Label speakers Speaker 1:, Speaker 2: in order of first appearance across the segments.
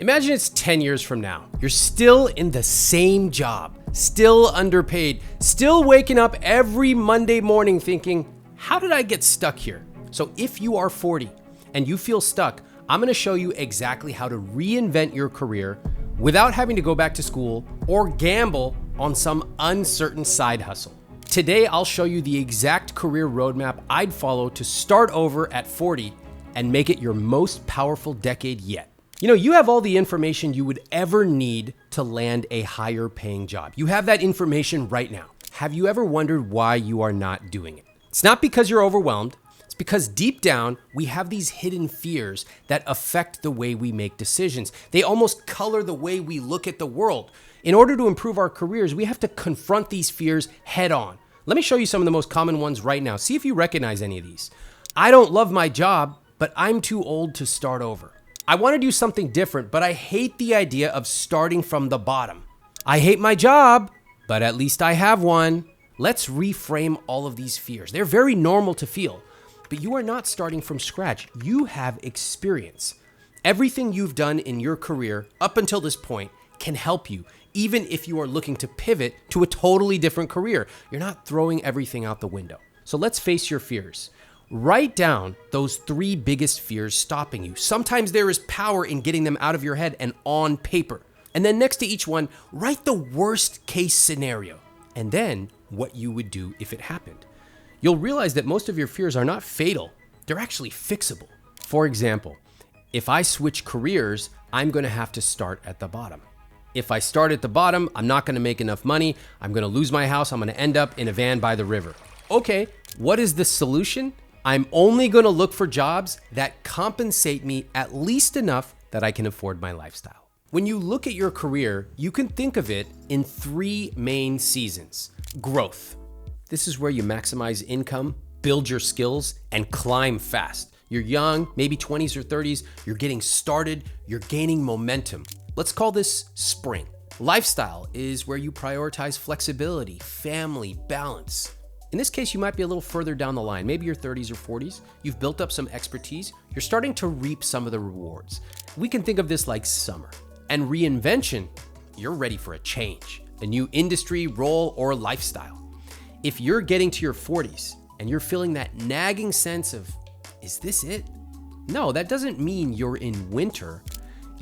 Speaker 1: Imagine it's 10 years from now. You're still in the same job, still underpaid, still waking up every Monday morning thinking, how did I get stuck here? So if you are 40 and you feel stuck, I'm gonna show you exactly how to reinvent your career without having to go back to school or gamble on some uncertain side hustle. Today, I'll show you the exact career roadmap I'd follow to start over at 40 and make it your most powerful decade yet. You know, you have all the information you would ever need to land a higher paying job. You have that information right now. Have you ever wondered why you are not doing it? It's not because you're overwhelmed. It's because deep down, we have these hidden fears that affect the way we make decisions. They almost color the way we look at the world. In order to improve our careers, we have to confront these fears head on. Let me show you some of the most common ones right now. See if you recognize any of these. I don't love my job, but I'm too old to start over. I want to do something different, but I hate the idea of starting from the bottom. I hate my job, but at least I have one. Let's reframe all of these fears. They're very normal to feel, but you are not starting from scratch. You have experience. Everything you've done in your career up until this point can help you, even if you are looking to pivot to a totally different career. You're not throwing everything out the window. So let's face your fears. Write down those 3 biggest fears stopping you. Sometimes there is power in getting them out of your head and on paper. And then next to each one, write the worst case scenario, and then what you would do if it happened. You'll realize that most of your fears are not fatal. They're actually fixable. For example, if I switch careers, I'm going to have to start at the bottom. If I start at the bottom, I'm not going to make enough money. I'm going to lose my house. I'm going to end up in a van by the river. Okay, what is the solution? I'm only going to look for jobs that compensate me at least enough that I can afford my lifestyle. When you look at your career, you can think of it in 3 main seasons. Growth. This is where you maximize income, build your skills, and climb fast. You're young, maybe 20s or 30s, you're getting started, you're gaining momentum. Let's call this spring. Lifestyle is where you prioritize flexibility, family, balance. In this case, you might be a little further down the line, maybe your 30s or 40s. You've built up some expertise. You're starting to reap some of the rewards. We can think of this like summer. And reinvention, you're ready for a change, a new industry, role, or lifestyle. If you're getting to your 40s and you're feeling that nagging sense of, is this it? No, that doesn't mean you're in winter.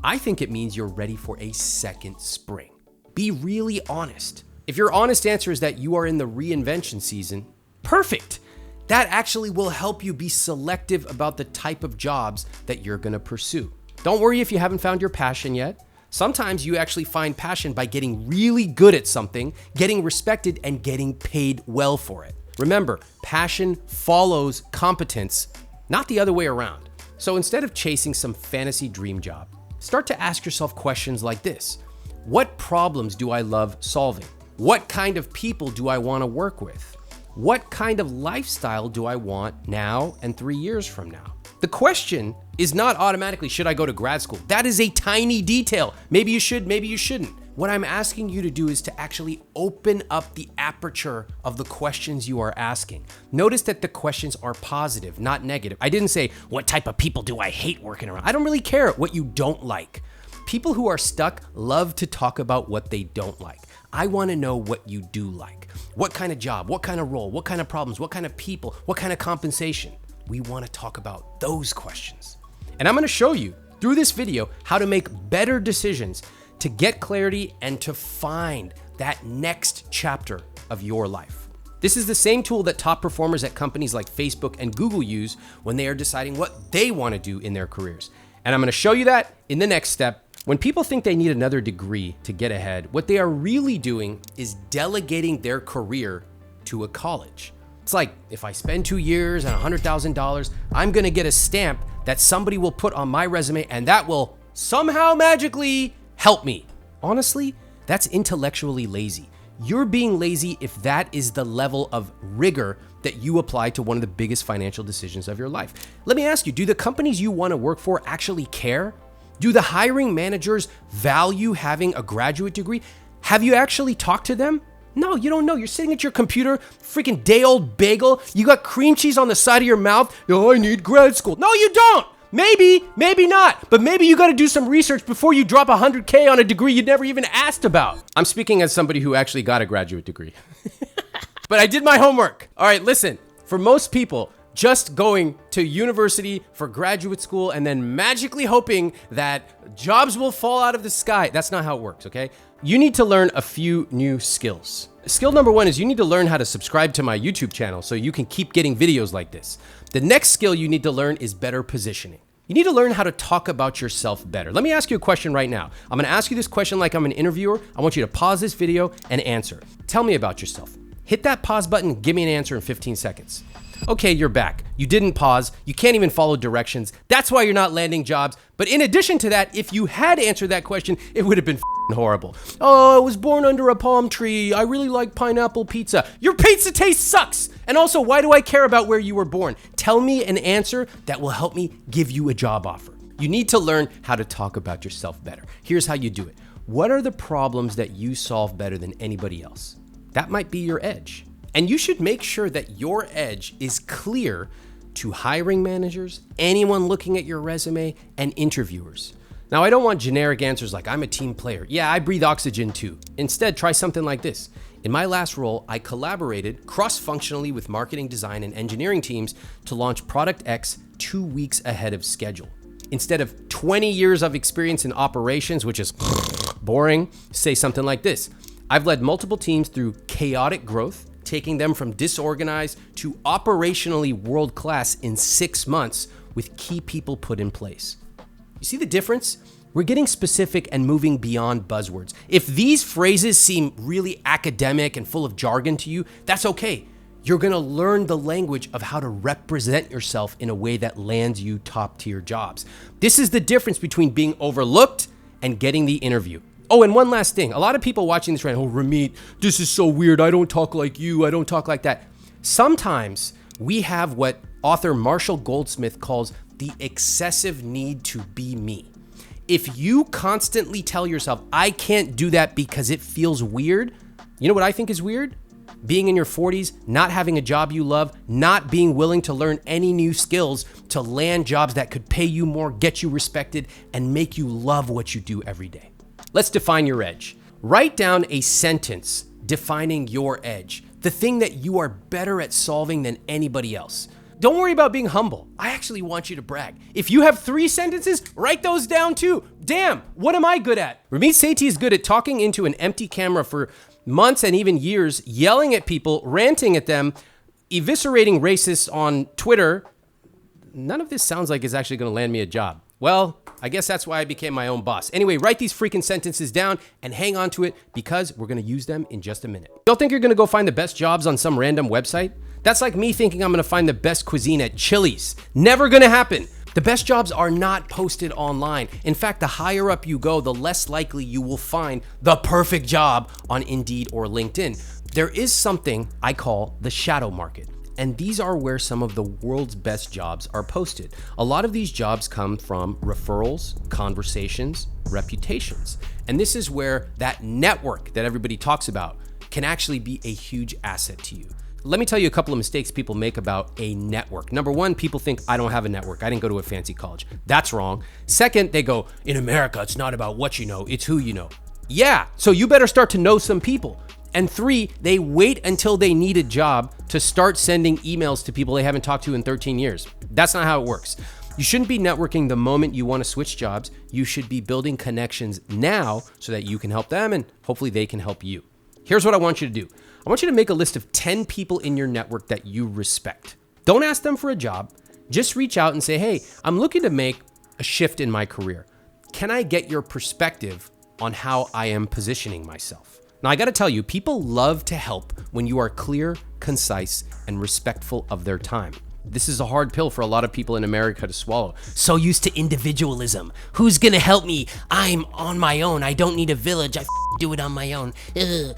Speaker 1: I think it means you're ready for a second spring. Be really honest. If your honest answer is that you are in the reinvention season, perfect. That actually will help you be selective about the type of jobs that you're going to pursue. Don't worry if you haven't found your passion yet. Sometimes you actually find passion by getting really good at something, getting respected, and getting paid well for it. Remember, passion follows competence, not the other way around. So instead of chasing some fantasy dream job, start to ask yourself questions like this. What problems do I love solving? What kind of people do I want to work with? What kind of lifestyle do I want now and 3 years from now? The question is not automatically, should I go to grad school? That is a tiny detail. Maybe you should, maybe you shouldn't. What I'm asking you to do is to actually open up the aperture of the questions you are asking. Notice that the questions are positive, not negative. I didn't say, what type of people do I hate working around? I don't really care what you don't like. People who are stuck love to talk about what they don't like. I want to know what you do like. What kind of job, what kind of role, what kind of problems, what kind of people, what kind of compensation? We want to talk about those questions. And I'm going to show you through this video how to make better decisions to get clarity and to find that next chapter of your life. This is the same tool that top performers at companies like Facebook and Google use when they are deciding what they want to do in their careers. And I'm going to show you that in the next step. When people think they need another degree to get ahead, what they are really doing is delegating their career to a college. It's like, if I spend 2 years and $100,000, I'm gonna get a stamp that somebody will put on my resume and that will somehow magically help me. Honestly, that's intellectually lazy. You're being lazy if that is the level of rigor that you apply to one of the biggest financial decisions of your life. Let me ask you, do the companies you wanna work for actually care? Do the hiring managers value having a graduate degree? Have you actually talked to them? No, you don't know. You're sitting at your computer, freaking day-old bagel. You got cream cheese on the side of your mouth. Oh, I need grad school. No, you don't. Maybe, maybe not. But maybe you got to do some research before you drop $100K on a degree you never even asked about. I'm speaking as somebody who actually got a graduate degree. But I did my homework. All right, listen. For most people, just going to university for graduate school and then magically hoping that jobs will fall out of the sky, that's not how it works, okay? You need to learn a few new skills. Skill number one is you need to learn how to subscribe to my YouTube channel so you can keep getting videos like this. The next skill you need to learn is better positioning. You need to learn how to talk about yourself better. Let me ask you a question right now. I'm gonna ask you this question like I'm an interviewer. I want you to pause this video and answer. Tell me about yourself. Hit that pause button, give me an answer in 15 seconds. Okay, you're back. You didn't pause. You can't even follow directions. That's why you're not landing jobs. But in addition to that, if you had answered that question, it would have been horrible. Oh, I was born under a palm tree. I really like pineapple pizza. Your pizza taste sucks. And also, why do I care about where you were born? Tell me an answer that will help me give you a job offer. You need to learn how to talk about yourself better. Here's how you do it. What are the problems that you solve better than anybody else? That might be your edge. And you should make sure that your edge is clear to hiring managers, anyone looking at your resume, and interviewers. Now, I don't want generic answers like, I'm a team player. Yeah, I breathe oxygen too. Instead, try something like this. In my last role, I collaborated cross-functionally with marketing, design, and engineering teams to launch Product X 2 weeks ahead of schedule. Instead of 20 years of experience in operations, which is boring, say something like this. I've led multiple teams through chaotic growth, taking them from disorganized to operationally world-class in 6 months with key people put in place. You see the difference? We're getting specific and moving beyond buzzwords. If these phrases seem really academic and full of jargon to you, that's okay. You're gonna learn the language of how to represent yourself in a way that lands you top-tier jobs. This is the difference between being overlooked and getting the interview. Oh, and one last thing. A lot of people watching this right now, oh, Ramit, this is so weird. I don't talk like you. I don't talk like that. Sometimes we have what author Marshall Goldsmith calls the excessive need to be me. If you constantly tell yourself, I can't do that because it feels weird, you know what I think is weird? Being in your 40s, not having a job you love, not being willing to learn any new skills to land jobs that could pay you more, get you respected, and make you love what you do every day. Let's define your edge. Write down a sentence defining your edge, the thing that you are better at solving than anybody else. Don't worry about being humble. I actually want you to brag. If you have 3 sentences, write those down too. Damn, what am I good at? Ramit Sethi is good at talking into an empty camera for months and even years, yelling at people, ranting at them, eviscerating racists on Twitter. None of this sounds like it's actually gonna land me a job. Well, I guess that's why I became my own boss. Anyway, write these freaking sentences down and hang on to it because we're gonna use them in just a minute. Don't think you're gonna go find the best jobs on some random website? That's like me thinking I'm gonna find the best cuisine at Chili's. Never gonna happen. The best jobs are not posted online. In fact, the higher up you go, the less likely you will find the perfect job on Indeed or LinkedIn. There is something I call the shadow market. And these are where some of the world's best jobs are posted. A lot of these jobs come from referrals, conversations, reputations. And this is where that network that everybody talks about can actually be a huge asset to you. Let me tell you a couple of mistakes people make about a network. Number one, people think I don't have a network. I didn't go to a fancy college. That's wrong. Second, they go, in America, it's not about what you know, it's who you know. Yeah, so you better start to know some people. And 3, they wait until they need a job to start sending emails to people they haven't talked to in 13 years. That's not how it works. You shouldn't be networking the moment you want to switch jobs. You should be building connections now so that you can help them and hopefully they can help you. Here's what I want you to do. I want you to make a list of 10 people in your network that you respect. Don't ask them for a job. Just reach out and say, hey, I'm looking to make a shift in my career. Can I get your perspective on how I am positioning myself? Now, I gotta tell you, people love to help when you are clear, concise, and respectful of their time. This is a hard pill for a lot of people in America to swallow. So used to individualism. Who's gonna help me? I'm on my own. I don't need a village. I do it on my own. Ugh.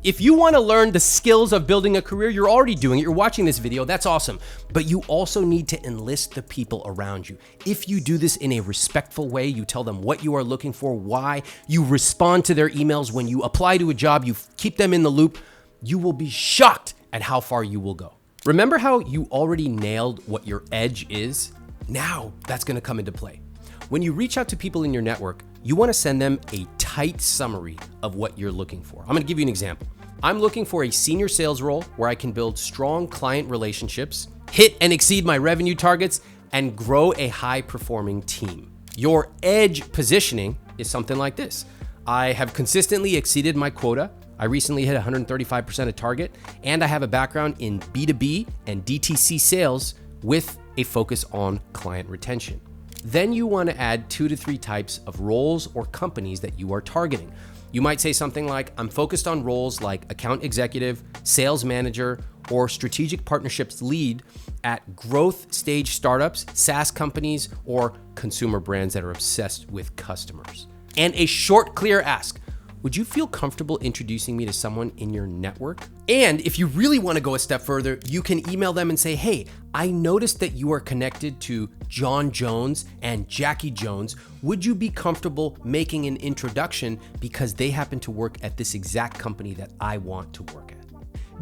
Speaker 1: If you want to learn the skills of building a career, you're already doing it. You're watching this video. That's awesome. But you also need to enlist the people around you. If you do this in a respectful way, you tell them what you are looking for, why, you respond to their emails when you apply to a job, you keep them in the loop, you will be shocked at how far you will go. Remember how you already nailed what your edge is? Now that's gonna come into play. When you reach out to people in your network, you wanna send them a tight summary of what you're looking for. I'm gonna give you an example. I'm looking for a senior sales role where I can build strong client relationships, hit and exceed my revenue targets, and grow a high-performing team. Your edge positioning is something like this. I have consistently exceeded my quota. I recently hit 135% of target, and I have a background in B2B and DTC sales with a focus on client retention. Then you want to add 2 to 3 types of roles or companies that you are targeting. You might say something like, I'm focused on roles like account executive, sales manager, or strategic partnerships lead at growth stage startups, SaaS companies, or consumer brands that are obsessed with customers. And a short, clear ask. Would you feel comfortable introducing me to someone in your network? And if you really want to go a step further, you can email them and say, hey, I noticed that you are connected to John Jones and Jackie Jones. Would you be comfortable making an introduction because they happen to work at this exact company that I want to work at?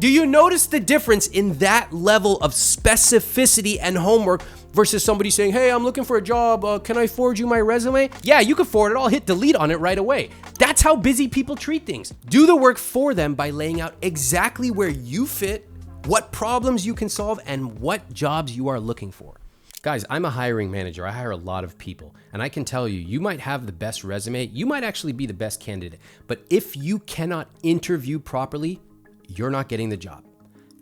Speaker 1: Do you notice the difference in that level of specificity and homework versus somebody saying, hey, I'm looking for a job. Can I forward you my resume? Yeah, you can forward it. I'll hit delete on it right away. That's how busy people treat things. Do the work for them by laying out exactly where you fit, what problems you can solve, and what jobs you are looking for. Guys, I'm a hiring manager. I hire a lot of people. And I can tell you, you might have the best resume. You might actually be the best candidate. But if you cannot interview properly, you're not getting the job.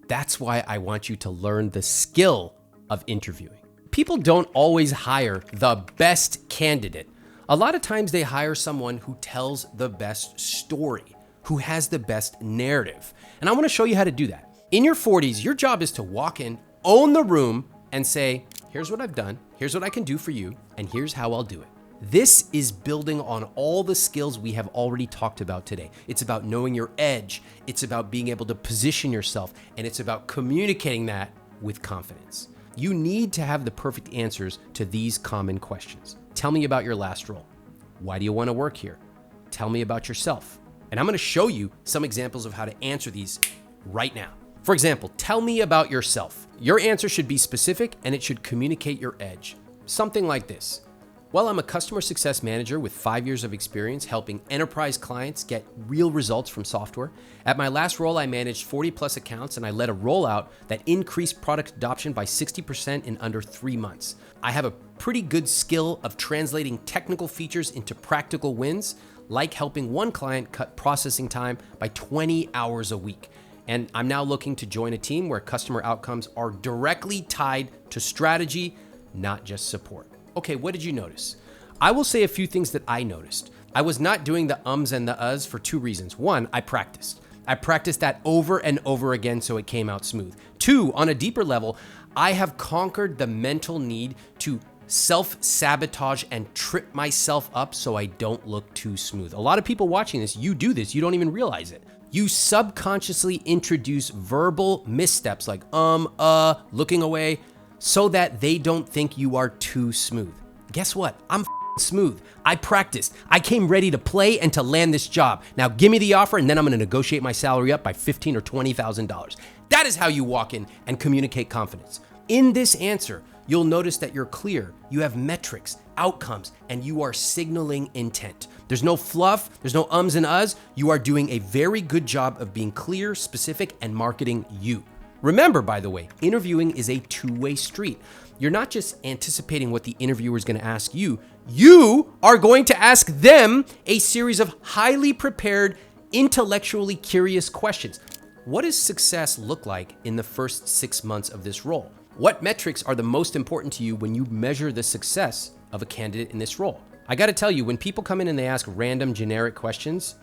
Speaker 1: That's why I want you to learn the skill of interviewing. People don't always hire the best candidate. A lot of times they hire someone who tells the best story, who has the best narrative. And I want to show you how to do that. In your 40s, your job is to walk in, own the room, and say, here's what I've done, here's what I can do for you, and here's how I'll do it. This is building on all the skills we have already talked about today. It's about knowing your edge. It's about being able to position yourself, and it's about communicating that with confidence. You need to have the perfect answers to these common questions. Tell me about your last role. Why do you want to work here? Tell me about yourself. And I'm going to show you some examples of how to answer these right now. For example, tell me about yourself. Your answer should be specific and it should communicate your edge. Something like this. Well, I'm a customer success manager with 5 years of experience helping enterprise clients get real results from software. At my last role, I managed 40 plus accounts and I led a rollout that increased product adoption by 60% in under 3 months. I have a pretty good skill of translating technical features into practical wins, like helping one client cut processing time by 20 hours a week. And I'm now looking to join a team where customer outcomes are directly tied to strategy, not just support. Okay, what did you notice? I will say a few things that I noticed. I was not doing the ums and the uhs for 2 reasons. 1, I practiced. I practiced that over and over again so it came out smooth. 2, on a deeper level, I have conquered the mental need to self-sabotage and trip myself up so I don't look too smooth. A lot of people watching this, you do this, you don't even realize it. You subconsciously introduce verbal missteps like looking away, so that they don't think you are too smooth. Guess what? I'm smooth. I practiced. I came ready to play and to land this job. Now give me the offer and then I'm gonna negotiate my salary up by $15,000 or $20,000. That is how you walk in and communicate confidence. In this answer, you'll notice that you're clear, you have metrics, outcomes, and you are signaling intent. There's no fluff, there's no ums and uhs. You are doing a very good job of being clear, specific, and marketing you. Remember, by the way, interviewing is a two-way street. You're not just anticipating what the interviewer is going to ask you. You are going to ask them a series of highly prepared, intellectually curious questions. What does success look like in the first 6 months of this role? What metrics are the most important to you when you measure the success of a candidate in this role? I got to tell you, when people come in and they ask random generic questions,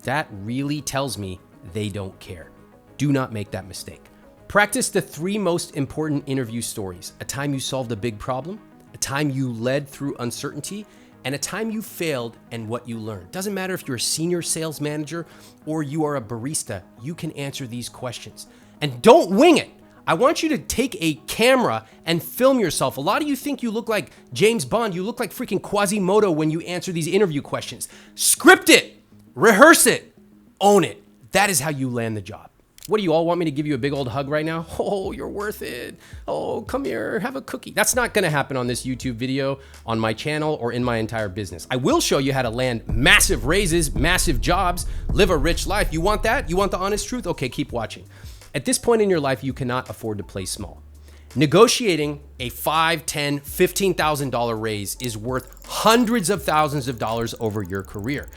Speaker 1: that really tells me they don't care. Do not make that mistake. Practice the 3 most important interview stories: a time you solved a big problem, a time you led through uncertainty, and a time you failed and what you learned. Doesn't matter if you're a senior sales manager or you are a barista, you can answer these questions. And don't wing it. I want you to take a camera and film yourself. A lot of you think you look like James Bond. You look like freaking Quasimodo when you answer these interview questions. Script it, rehearse it, own it. That is how you land the job. What do you all want me to give you a big old hug right now? Oh, you're worth it. Oh, come here, have a cookie. That's not gonna happen on this YouTube video, on my channel, or in my entire business. I will show you how to land massive raises, massive jobs, live a rich life. You want that? You want the honest truth? Okay, keep watching. At this point in your life, you cannot afford to play small. Negotiating a $5,000, $10,000, $15,000 raise is worth hundreds of thousands of dollars over your career.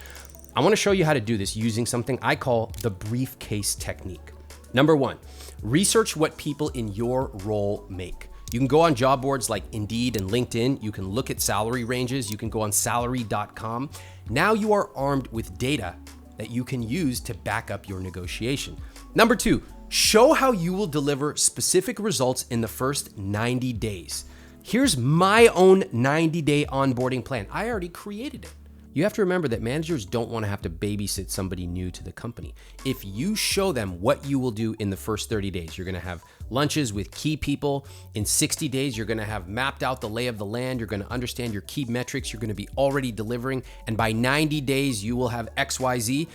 Speaker 1: I wanna show you how to do this using something I call the briefcase technique. Number one, research what people in your role make. You can go on job boards like Indeed and LinkedIn. You can look at salary ranges. You can go on salary.com. Now you are armed with data that you can use to back up your negotiation. Number two, show how you will deliver specific results in the first 90 days. Here's my own 90-day onboarding plan. I already created it. You have to remember that managers don't want to have to babysit somebody new to the company. If you show them what you will do in the first 30 days, you're going to have lunches with key people. In 60 days, you're going to have mapped out the lay of the land. You're going to understand your key metrics. You're going to be already delivering. And by 90 days, you will have XYZ.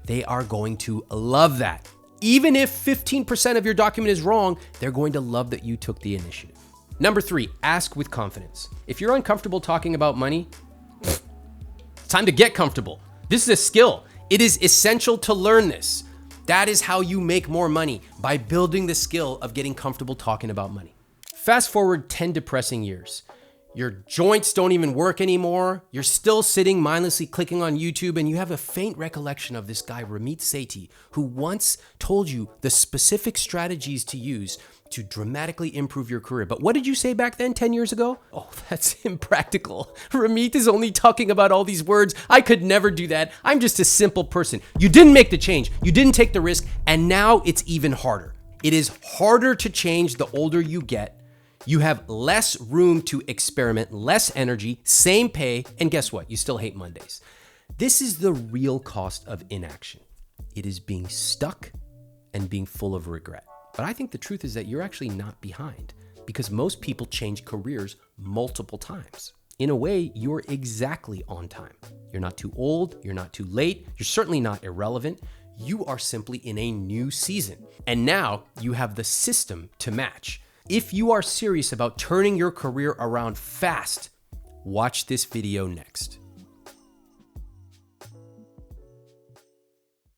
Speaker 1: They are going to love that. Even if 15% of your document is wrong, they're going to love that you took the initiative. Number three, ask with confidence. If you're uncomfortable talking about money, time to get comfortable. This is a skill. It is essential to learn this. That is how you make more money, by building the skill of getting comfortable talking about money. Fast forward 10 depressing years. Your joints don't even work anymore. You're still sitting mindlessly clicking on YouTube, and you have a faint recollection of this guy, Ramit Sethi, who once told you the specific strategies to use to dramatically improve your career. But what did you say back then, 10 years ago? Oh, that's impractical. Ramit is only talking about all these words. I could never do that. I'm just a simple person. You didn't make the change. You didn't take the risk. And now it's even harder. It is harder to change the older you get. You have less room to experiment, less energy, same pay, and guess what? You still hate Mondays. This is the real cost of inaction. It is being stuck and being full of regret. But I think the truth is that you're actually not behind, because most people change careers multiple times. In a way, you're exactly on time. You're not too old, you're not too late, you're certainly not irrelevant. You are simply in a new season. And now you have the system to match. If you are serious about turning your career around fast, watch this video next.